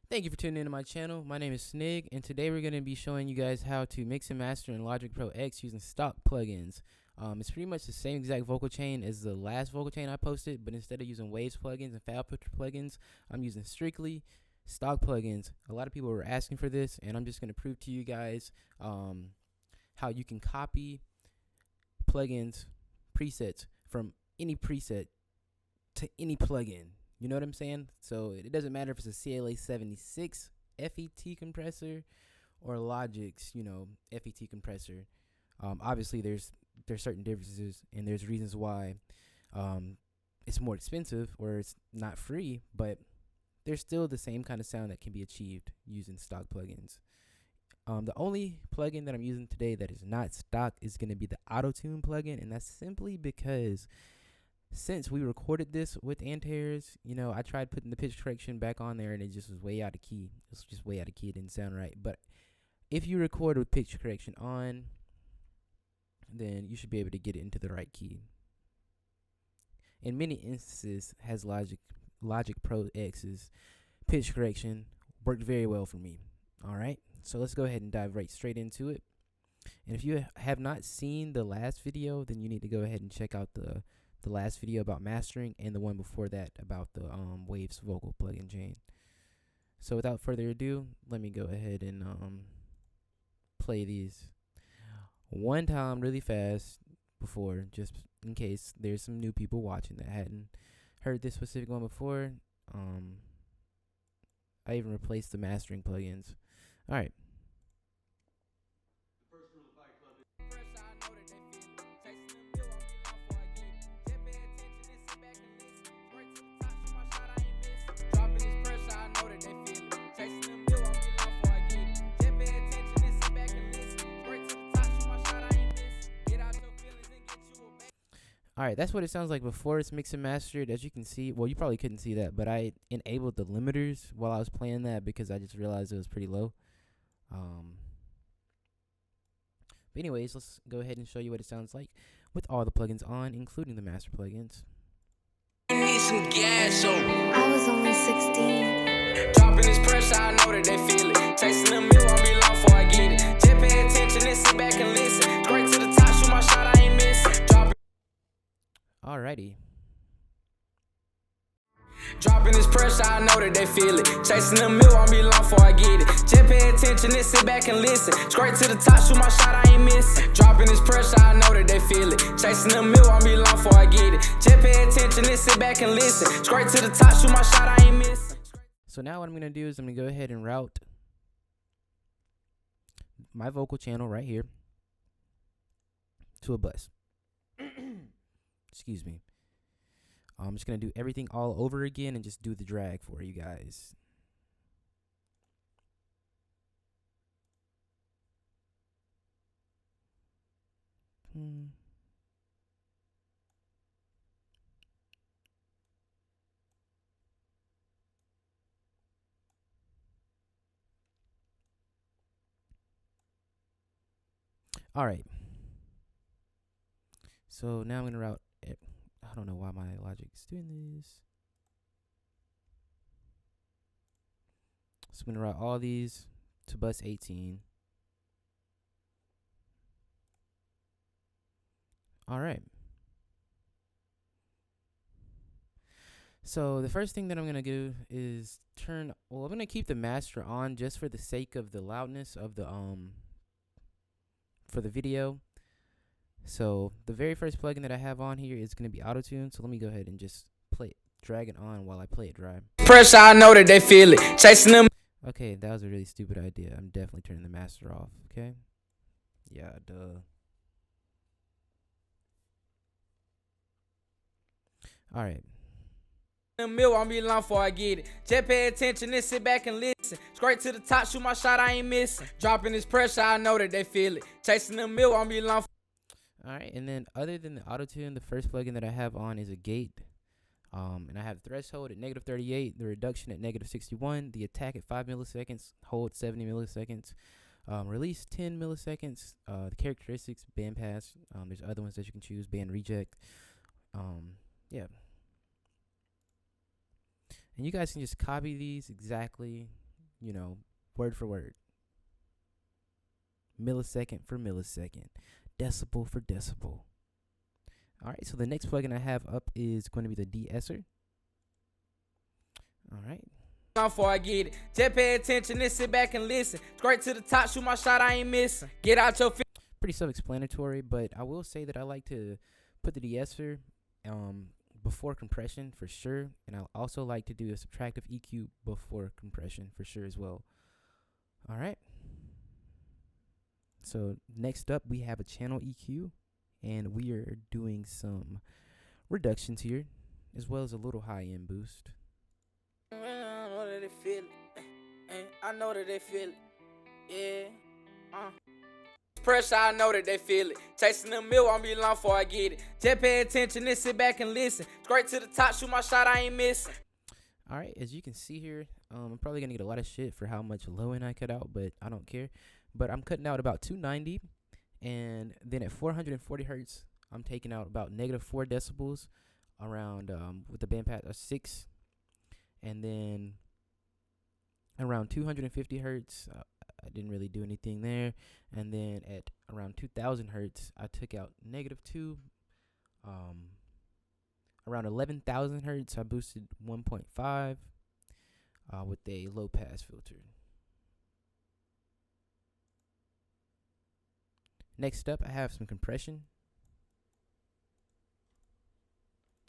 Thank you for tuning into my channel. My name is Nigg, and today we're going to be showing you guys how to mix and master in Logic Pro X using stock plugins. It's pretty much the same exact vocal chain as the last vocal chain I posted, but instead of using Waves plugins and File Filter plugins, I'm using strictly stock plugins. A lot of people were asking for this, and I'm just going to prove to you guys how you can copy plugins, presets from any preset to any plugin. You know what I'm saying? So it doesn't matter if it's a CLA 76 FET compressor or Logic's, FET compressor. Obviously, there's certain differences, and there's reasons why it's more expensive or it's not free, but there's still the same kind of sound that can be achieved using stock plugins. The only plugin that I'm using today that is not stock is going to be the Auto-Tune plugin, and that's simply because since we recorded this with anti-airs, I tried putting the pitch correction back on there and it just was way out of key. It was just way out of key. It didn't sound right. But if you record with pitch correction on, then you should be able to get it into the right key. In many instances, has Logic Pro X's pitch correction worked very well for me. All right, so let's go ahead and dive right straight into it. And if you have not seen the last video, then you need to go ahead and check out the last video about mastering and the one before that about the Waves vocal plugin chain. So without further ado, let me go ahead and play these one time really fast before, just in case there's some new people watching that hadn't heard this specific one before. I even replaced the mastering plugins. All right. Alright, that's what it sounds like before it's mixed and mastered. As you can see, well, you probably couldn't see that, but I enabled the limiters while I was playing that because I just realized it was pretty low. But anyways, let's go ahead and show you what it sounds like with all the plugins on, including the master plugins. Need some gas, so I was only 16. dropping this pressure, I know that they feel it. Tasting the milk, won't be long before I get it. Just pay attention and sit back and listen. Straight to the top, shoot my shot, I ain't missing. Alrighty. Dropping this pressure, I know that they feel it. Chasing the milk, won't be long before I get it. Just pay attention and sit back and listen. Straight to the top, shoot my shot, I ain't missing. Dropping this pressure, I know that they feel it. Chasing the milk, won't be long before I get it. Just pay attention and sit back and listen. Straight to the top, shoot my shot, I ain't missing. So now what I'm going to do is I'm going to go ahead and route my vocal channel right here to a bus. Excuse me. I'm just going to do everything all over again and just do the drag for you guys. All right. So now I'm going to route it. I don't know why my Logic is doing this. So I'm going to route all these to bus 18. All right. So the first thing that I'm going to do is I'm going to keep the master on just for the sake of the loudness of the for the video. So the very first plugin that I have on here is going to be Auto-Tune. So let me go ahead and just drag it on while I play it dry. Pressure, I know that they feel it. Chasing them. Okay, that was a really stupid idea. I'm definitely turning the master off. Okay. Yeah, duh. All right. The milk won't be long before I get it. Just pay attention and sit back and listen. Straight to the top, shoot my shot, I ain't missing. Dropping this pressure, I know that they feel it. Chasing the milk won't be long. Alright, and then other than the Auto-Tune, the first plugin that I have on is a gate. And I have threshold at -38, the reduction at -61, the attack at 5 milliseconds, hold 70 milliseconds, release 10 milliseconds, the characteristics, bandpass. There's other ones that you can choose, band reject. Yeah. And you guys can just copy these exactly you know, word for word, millisecond for millisecond, decibel for decibel. All right, so the next plugin I have up is going to be the de-esser. All right. Before I get it, just pay attention and sit back and listen. Straight to the top, shoot my shot, I ain't missing. Get out your Pretty self-explanatory, but I will say that I like to put the de-esser before compression for sure, and I also like to do a subtractive EQ before compression for sure as well. All right. So next up, we have a channel EQ, and we are doing some reductions here, as well as a little high-end boost. I know that they feel it. I know that they feel it. Yeah. Pressure, I know that they feel it. Chasing the mill won't be long before I get it. Just pay attention and sit back and listen. Straight to the top, shoot my shot, I ain't missing. All right, as you can see here, I'm probably gonna get a lot of shit for how much low end I cut out, but I don't care. But I'm cutting out about 290, and then at 440 hertz, I'm taking out about -4 decibels around with the bandpass 6, and then around 250 hertz, I didn't really do anything there, and then at around 2000 hertz, I took out -2. Around 11,000 hertz, I boosted 1.5 with a low pass filter. Next up, I have some compression.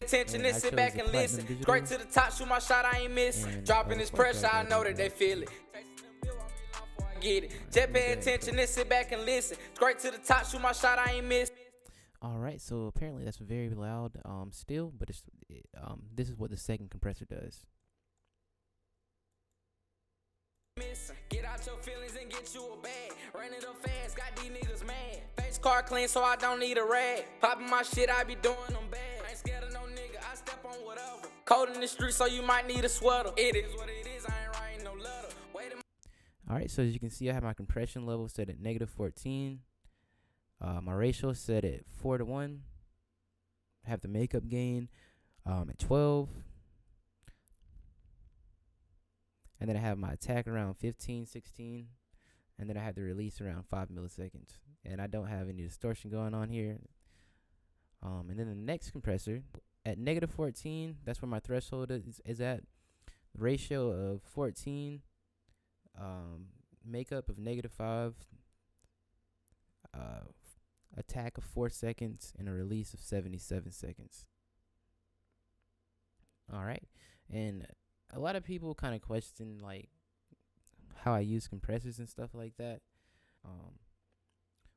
Attention and sit back and listen. Straight to the top, shoot my shot, I ain't missing. Dropping this pressure, I know that they feel it. Get it. Just pay attention and sit back and listen. Straight to the top, shoot my shot, I ain't missing. All right, so apparently that's very loud still, but this is what the second compressor does. Get out your feelings and get you a bag. Run it up fast, got these niggas mad. Face car clean, so I don't need a rag. Popping my shit, I be doing them bad. I ain't scared of no nigga, I step on whatever. Cold in the street, so you might need a sweater. It is what it is, I ain't writing no letter. Wait a minute. All right, so as you can see, I have my compression level set at -14. My ratio set at 4:1. I have the makeup gain at 12. And then I have my attack around 15, 16. And then I have the release around 5 milliseconds. And I don't have any distortion going on here. And then the next compressor at -14, that's where my threshold is at. The ratio of 14, makeup of -5, attack of 4 seconds, and a release of 77 seconds. All right. And a lot of people kind of question like how I use compressors and stuff like that.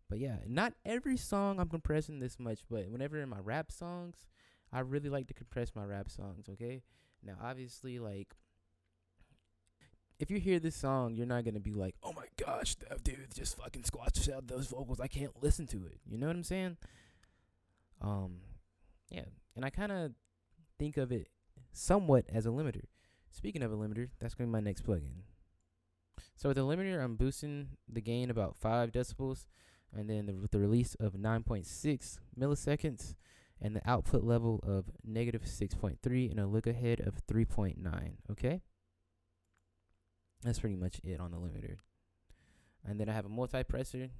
But yeah, not every song I'm compressing this much, but whenever in my rap songs, I really like to compress my rap songs, okay? Now, obviously, like, if you hear this song, you're not going to be like, oh my gosh, that dude just fucking squashed out those vocals. I can't listen to it. You know what I'm saying? Yeah, and I kind of think of it somewhat as a limiter. Speaking of a limiter, that's going to be my next plugin. So with the limiter, I'm boosting the gain about 5 decibels, and then with the release of 9.6 milliseconds, and the output level of -6.3, and a look ahead of 3.9. Okay, that's pretty much it on the limiter. And then I have a multi-pressor.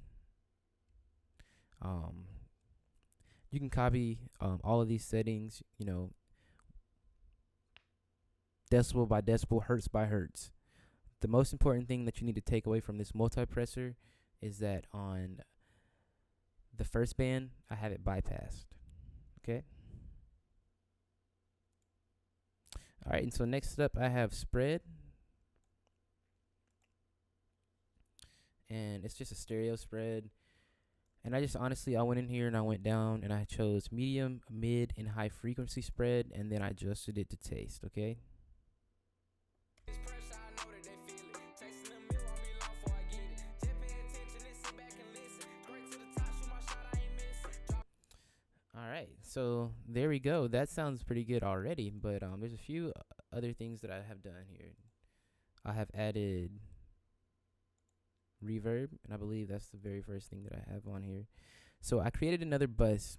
You can copy all of these settings, you know, decibel by decibel, hertz by hertz. The most important thing that you need to take away from this multi-pressor is that on the first band, I have it bypassed. Okay. All right, and so next up, I have spread. And it's just a stereo spread. And I just honestly, I went in here and I went down and I chose medium, mid, and high frequency spread, and then I adjusted it to taste, okay? All right, so there we go. That sounds pretty good already, but there's a few other things that I have done here. I have added reverb, and I believe that's the very first thing that I have on here. So I created another bus.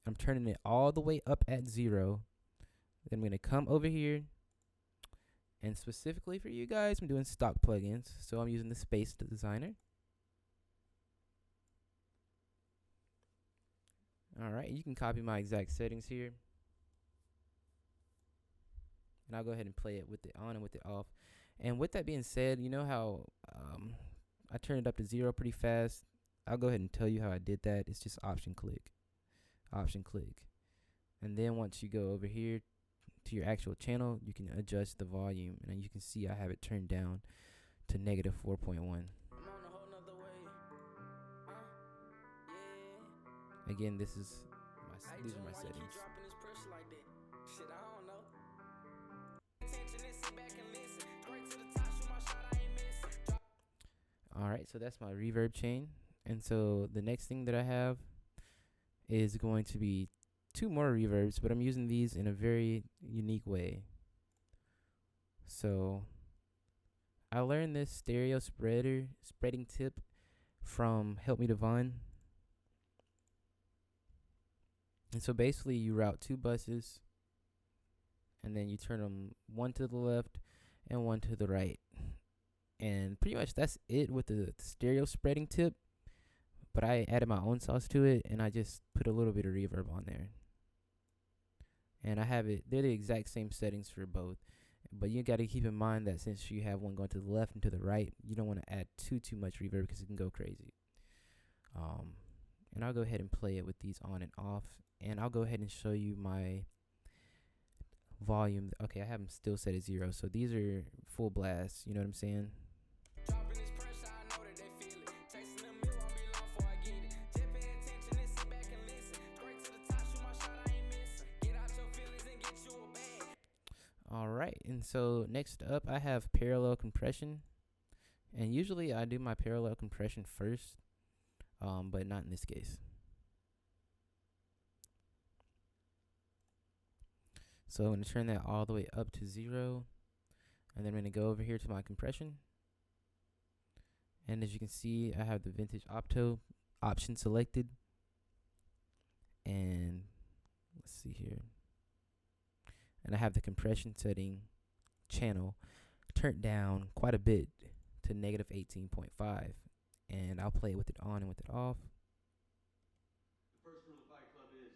I'm turning it all the way up at 0. Then I'm going to come over here, And specifically for you guys, I'm doing stock plugins. So I'm using the Space Designer. Alright, you can copy my exact settings here. And I'll go ahead and play it with it on and with it off. And with that being said, you know how I turned it up to 0 pretty fast. I'll go ahead and tell you how I did that. It's just option click. And then once you go over here to your actual channel, you can adjust the volume. And you can see I have it turned down to -4.1. Again, these are my settings. Alright, so that's my reverb chain. And so the next thing that I have is going to be 2 more reverbs, but I'm using these in a very unique way. So I learned this stereo spreading tip from Help Me Devon. And so basically you route 2 buses and then you turn them one to the left and one to the right. And pretty much that's it with the stereo spreading tip. But I added my own sauce to it and I just put a little bit of reverb on there. And I have it, they're the exact same settings for both. But you got to keep in mind that since you have one going to the left and to the right, you don't want to add too much reverb because it can go crazy. And I'll go ahead and play it with these on and off. And I'll go ahead and show you my volume. Okay, I have them still set at 0. So these are full blast. You know what I'm saying? Alright, and so next up I have parallel compression. And usually I do my parallel compression first, but not in this case. So I'm going to turn that all the way up to 0. And then I'm going to go over here to my compression. And as you can see, I have the vintage opto option selected. And let's see here. And I have the compression setting channel turned down quite a bit to -18.5. And I'll play with it on and with it off. The first rule of Fight Club is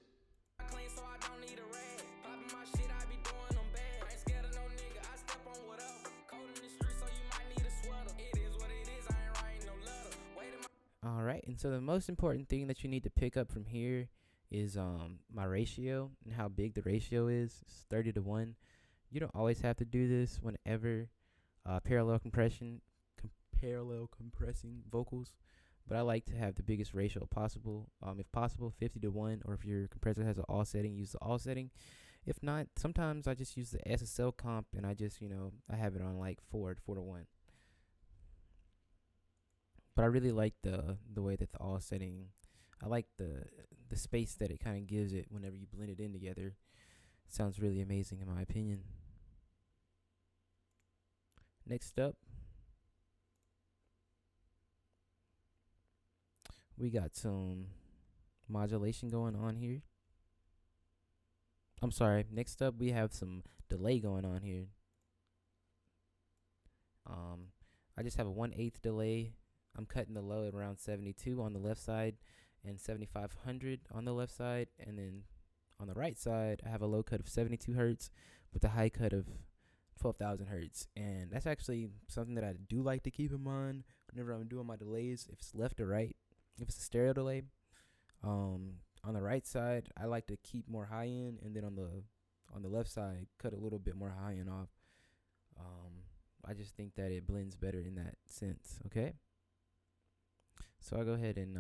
clean, so I don't need a rag. Popping my shit, I be doing them bad. I ain't scared of no nigga, I step on whatever. Cold in the street, so you might need a sweater. It is what it is, I ain't writing no letter. Wait a minute. Alright, and so the most important thing that you need to pick up from here is my ratio and how big the ratio is. It's 30:1. You don't always have to do this whenever parallel compressing vocals, but I like to have the biggest ratio possible. If possible, 50:1, or if your compressor has an all setting, use the all setting. If not, sometimes I just use the SSL comp and I just, I have it on like 4:1. But I really like the way that the all setting, I like the space that it kind of gives it whenever you blend it in together. It sounds really amazing in my opinion. Next up, we got some modulation going on here. I'm sorry, next up we have some delay going on here. I just have a 1/8 delay. I'm cutting the low at around 72 on the left side and 7500 on the left side, and then on the right side I have a low cut of 72 hertz with a high cut of 12,000 hertz. And that's actually something that I do like to keep in mind whenever I'm doing my delays, if it's left or right. If it's a stereo delay, on the right side I like to keep more high end, and then on the left side cut a little bit more high end off. I just think that it blends better in that sense. Okay, so I'll go ahead and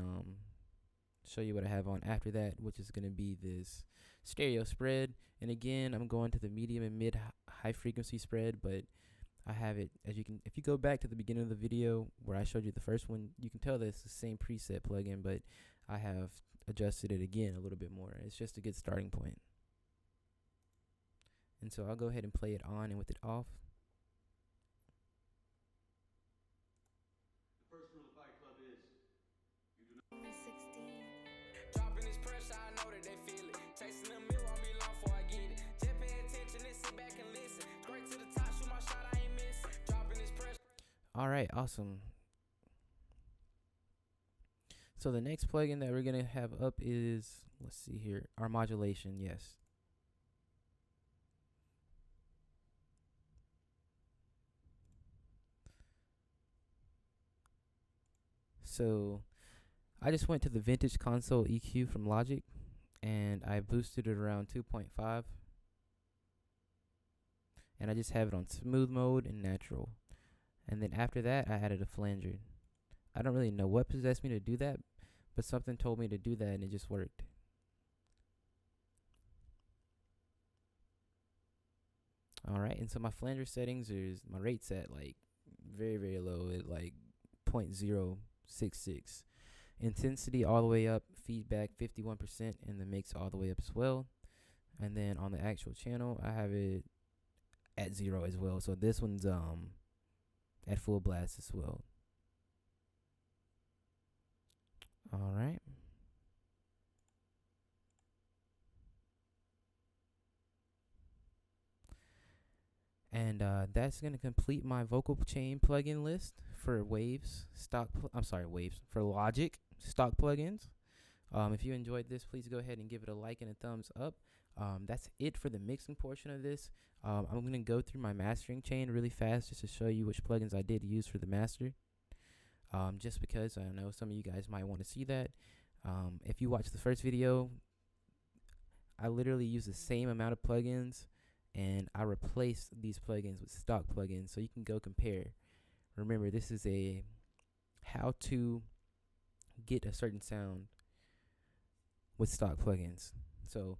show you what I have on after that, which is going to be this stereo spread. And again, I'm going to the medium and mid high frequency spread, but I have it, as you can, if you go back to the beginning of the video where I showed you the first one, you can tell that it's the same preset plugin, but I have adjusted it again a little bit more. It's just a good starting point. And so I'll go ahead and play it on and with it off. the first rule of Fight Club is Only 16. Dropping this pressure, I know that they feel it. Chasing the mill won't be long before I get it. Just pay attention and sit back and listen. Straight to the top, shoot my shot, I ain't All right, awesome. So the next plugin that we're gonna have up is, let's see here, our modulation. Yes. So I just went to the vintage console EQ from Logic and I boosted it around 2.5, and I just have it on smooth mode and natural. And then after that, I added a flanger. I don't really know what possessed me to do that, but something told me to do that and it just worked. Alright, and so my flanger settings is, my rate set like very, very low at like 0.066. Intensity all the way up, feedback 51%, and the mix all the way up as well. And then on the actual channel, I have it at 0 as well. So this one's at full blast as well. All right. And that's gonna complete my vocal chain plugin list for Waves stock. Waves for Logic stock plugins. If you enjoyed this, please go ahead and give it a like and a thumbs up. That's it for the mixing portion of this. I'm gonna go through my mastering chain really fast just to show you which plugins I did use for the master. Just because I know some of you guys might want to see that. If you watch the first video, I literally use the same amount of plugins, and I replaced these plugins with stock plugins, so you can go compare. Remember, this is a how to get a certain sound with stock plugins. So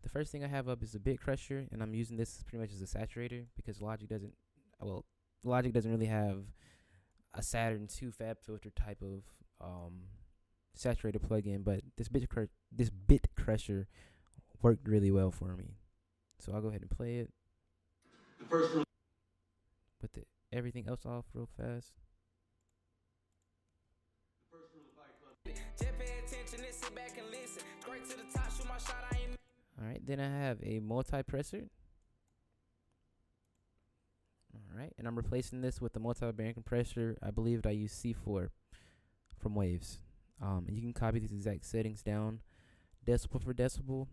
the first thing I have up is the bit crusher, and I'm using this pretty much as a saturator because Logic doesn't really have a Saturn 2 Fab Filter type of saturator plugin, but this bit crusher worked really well for me. So I'll go ahead and play it. The first rule. Put everything else off real fast. The first rule of Fight Club. Just pay attention and sit back and listen. Straight to the top, shoot my shot, I ain't. Alright, then I have a multi-presser. Alright, and I'm replacing this with the multi-band compressor. I believe I use C4 from Waves. And you can copy these exact settings down, decibel for decibel,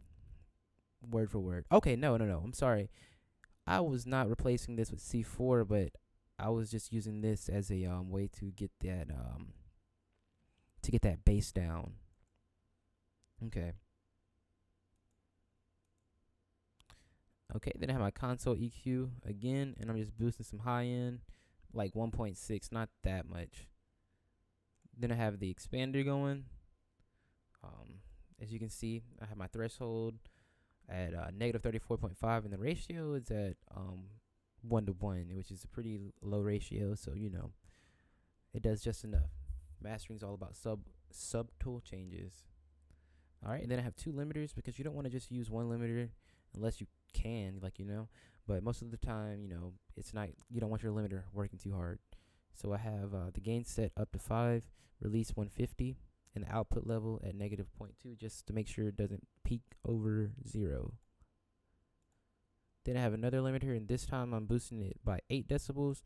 word for word. Okay, no, I'm sorry. I was not replacing this with C4, but I was just using this as a way to get that bass down. Okay. Okay, then I have my console EQ again, and I'm just boosting some high end, like 1.6, not that much. Then I have the expander going. As you can see, I have my threshold at negative 34.5, and the ratio is at 1:1, which is a pretty low ratio, so you know it does just enough. Mastering is all about subtle changes. All right, and then I have two limiters because you don't want to just use one limiter unless you can, but most of the time, it's not, you don't want your limiter working too hard. So I have the gain set up to 5, release 150, and the output level at negative 0.2 just to make sure it doesn't peak over 0. Then I have another limiter, and this time I'm boosting it by 8 decibels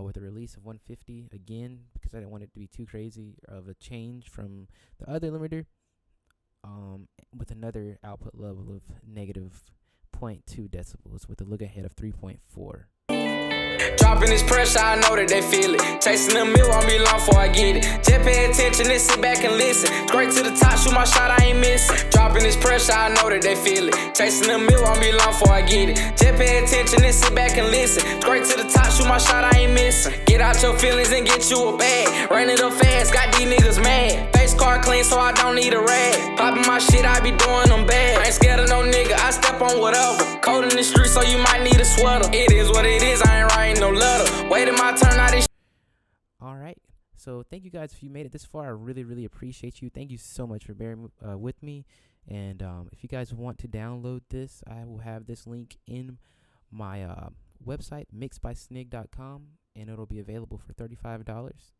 with a release of 150 again because I didn't want it to be too crazy of a change from the other limiter, with another output level of negative 0.2 decibels with a look ahead of 3.4. Dropping this pressure, I know that they feel it. Chasing the mill, won't be long before I get it. Just pay attention and sit back and listen. Straight to the top, shoot my shot, I ain't missing. Dropping this pressure, I know that they feel it. Chasing the mill, won't be long before I get it. Just pay attention and sit back and listen. Straight to the top, shoot my shot, I ain't missing. Get out your feelings and get you a bag. Run it up fast, got these niggas mad. Face car clean, so I don't need a rag. Popping my shit, I be doing them bad. I ain't scared of no nigga, I step on whatever. Cold in the street, so you might need a sweater. It is what it is, I ain't writing no letter. Waiting my turn, out this. Alright, so thank you guys if you made it this far. I really, really appreciate you. Thank you so much for bearing with me. And if you guys want to download this, I will have this link in my website, mixedbysnigg.com, and it'll be available for $35,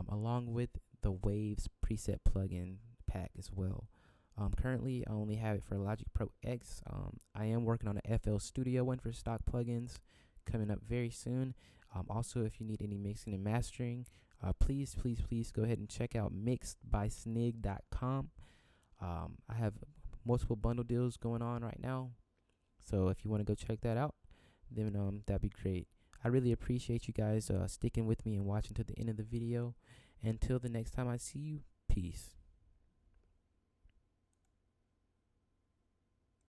along with the Waves preset plugin pack as well. Currently, I only have it for Logic Pro X. I am working on an FL Studio one for stock plugins coming up very soon. Also, if you need any mixing and mastering, please go ahead and check out mixedbysnigg.com. I have multiple bundle deals going on right now, so if you want to go check that out, then that'd be great. I really appreciate you guys sticking with me and watching to the end of the video. Until the next time I see you, peace.